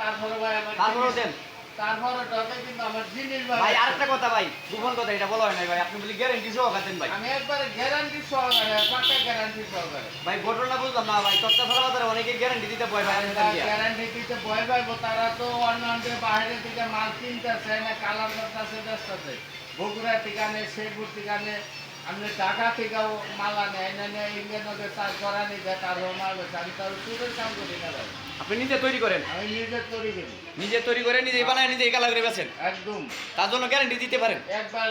তারপরে ভাই আমার তারপরে দেন। তারপরে টাকা কিন্তু আমার জিনিস ভাই। ভাই আরেকটা কথা ভাই, গোপন কথা এটা বলা হয় নাই ভাই। আপনি বলি গ্যারান্টি সহ দেন ভাই। আমি একবারে গ্যারান্টি সহকারে, পাক্কা গ্যারান্টি সহকারে। ভাই ঘটনা বুঝলাম না ভাই। তত্ত্বাবধান বাজারে অনেকে গ্যারান্টি দিতে ভয় পায়। আমি জানি না। গ্যারান্টি দিতে ভয় পাইবো, তারা তো অন্যান্য বাইরে থেকে মাল কিনতেছে না, কালার করতেছে, বেচতেছে। বগুড়া ঠিকানে, শেরপুর ঠিকানে, আপনি ঢাকা থেকেও মাল আনে, এনে ইন্ডিয়ানকে চাষ করা নিতে, তারপর মাল বেচে। আমি তার চুরের কাম করি না ভাই। আপনি নিজে তৈরি করেন? আমি নিজে তৈরি করি। নিজে তৈরি করে নিজেই বানায় নিজেই কালার করে বেচেন? একদম। তার জন্য গ্যারান্টি দিতে পারেন? একবার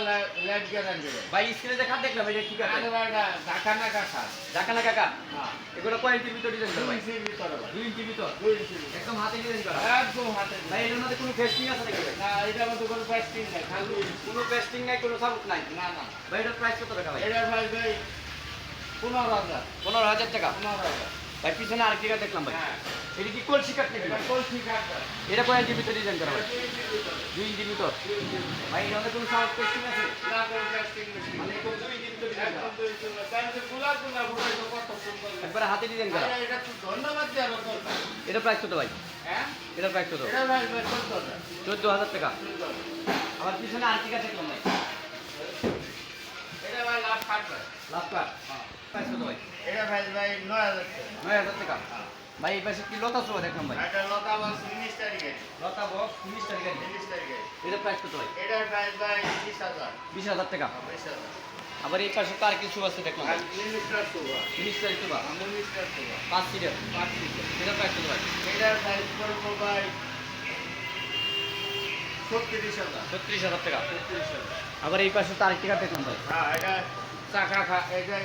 লেট গ্যারান্টি দেয়। ভাই স্ক্রিনে যে খাট দেখলাম এটা কি কাঠ? আরে ভাই এটা ঢাকা না কাঁচা। জাকা না কাকা? হ্যাঁ। এগুলো কয় ইঞ্চির ভিতর ডিজাইন করা 2 ভাই? ইঞ্চির ভিতরে ভাই। 2 ইঞ্চির ভিতর? 2 ইঞ্চির ভিতরে। একদম হাতে ডিজাইন করা? একদম হাতে ভাই ভাই। এর মধ্যে কোনো ফেস্টিং আছে নাকি ভাই? না, এটার মধ্যে কোনো প্লাস্টিক নাই, খালি কোনো ফেস্টিং নাই, কোনো সাপোর্ট নাই? না না। ভাই এটার প্রাইস কত টাকা ভাই? এটার ভাই ভাই 15,000। 15,000 টাকা? 15,000। ভাই পিছনে আরেকটি কাঠ দেখলাম ভাই। হ্যাঁ। এটা কি কলসি কাঠ নাকি এটা ভাই? কলসি কাঠ ভাই। এটা কয় ইঞ্চির ভিতর ডিজাইন করা এটা ভাই? 2 ইঞ্চির ভিতরে। 2 ইঞ্চির ভিতর? 2 ইঞ্চির ভিতরে। ভাই এর মধ্যে কোনো সাউন্ড ফেস্টিং আছে? না, কোনো প্লাস্টিক নেই। মানে একদম 2 ইঞ্চির ভিতর ডিজাইন করা? একদম 2 ইঞ্চির ভিতরে। তার মধ্যে গুলা ফুটাইতো কত সুন্দর লাগে। একবারে হাতে ডিজাইন করা? আরে এটা তো ধন্যবাদ দেওয়ার দরকার। এটা প্রাইস কত ভাই? হ্যাঁ? এটার প্রাইস কত? এটা ভাই ভাই 14,000। 14,000 টাকা? 14,000। আবার পিছনে আরেকটি কাঠ দেখলাম ভাই। এটা ভাই লাভ কাঠ ভাই। লাস্ট কাঠ? প্রাইস কত ভাই? এটা ভাই ভাই 9,000 টাকা। 9,000 টাকা? ভাই এই পাশে কি লতা শোভা দেখলাম ভাই? এটা লতা বাস 19 তারিখে। লতা বক্স 30 টাকা? 19 তারিখে। এটার প্রাইস কত ভাই? এটার প্রাইস ভাই 20,000। 20,000 টাকা? 20,000। আবার এই পাশে তো আর কিছু আছে দেখলাম আর ভাই। মিনিস্টার সুবা। 30 টাকা শোভা? মিনিস্টার সুবা। 5 সিটার? 5 লিটার। এটার প্রাইস কত ভাই? এটার প্রাইস পড়বো ভাই 36,000। 36,000 টাকা? 36,000। আবার এই পাশে তো আরেকটি কাঠ দেখলাম ভাই। হ্যাঁ, এটা চাকা খা, এটা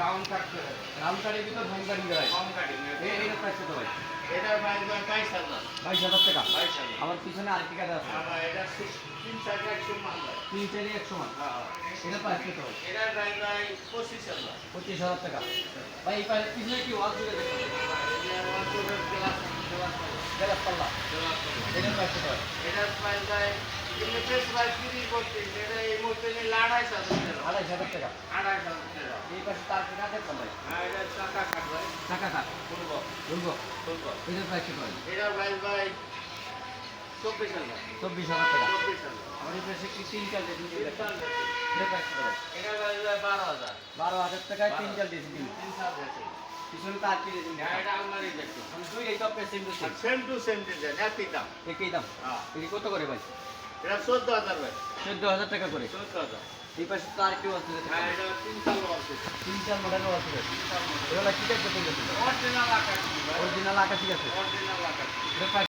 রাউন্ড কাটতে হবে। রাউন্ড কাঠের ভিতর ভং কাঠি দেয়? কম কাটিং। এটার প্রাইস কত ভাই? এটার প্রাইস ভাই 22,000। 22,000 টাকা? 22,000। আবার পিছনে আরেকটি কাঠ আছে। আবার এটা 3-4 100 মাল ভাই। 3 1 সমান? হ্যাঁ। এটার প্রাইস কত ভাই? এটার প্রাইস ভাই 25,000। 25,000 টাকা? ভাই এই পাশে পিছনে কি ওয়াল জুড়ে দেখলাম? এটার ওয়াটার গ্লাস গ্লাস গ্যালাস পাল্লা? গ্লাস। এটার প্রাইস কত ভাই? এটার প্রাইস ভাই ইলেকট্রিক ভাই 30 করতে, এটা এই মুহূর্তে নিয়ে 28,000 টাকা। 28,000 টাকা? 28,000 টাকা। এই পাশে তার কি কাঠ দেখলাম ভাই? আর এটা চাকা কাট ভাই। টাকা কাঠ? ফুলব বলবো ফুলব। এটার প্রাইস কত ভাই? এটার প্রাইস ভাই 24,000। 24,000 টাকা? 24,000। আমার এই পাশে কি 3 চাল দিয়ে দেখলাম? এটার প্রাইস কত ভাই? এটার প্রাইস ভাই 12,000। 12,000 টাকায় 3 চাল দিয়েছি দিন। 3 সাল আছে। পিছনে তার কি দিয়েছি? হ্যাঁ, এটা আলমারি দেখো। আমি দুই এই টপে same to same. Same to same design, একই দাম। একই দাম? হ্যাঁ। এটি কত করে ভাই? এটা 14,000 ভাই। 14,000 টাকা করে? 14,000। এই পাশে তার কি আছে? হ্যাঁ, এটা 3 সাল আছে। 3 চাল মডেলও আছে। 3 সাল মডেল। এগুলা কি টাইপের তৈরি আছে? অরিজিনাল আকাশ ভাই। অরিজিনাল আকাশি আছে? অরিজিনাল আকাশ। এটা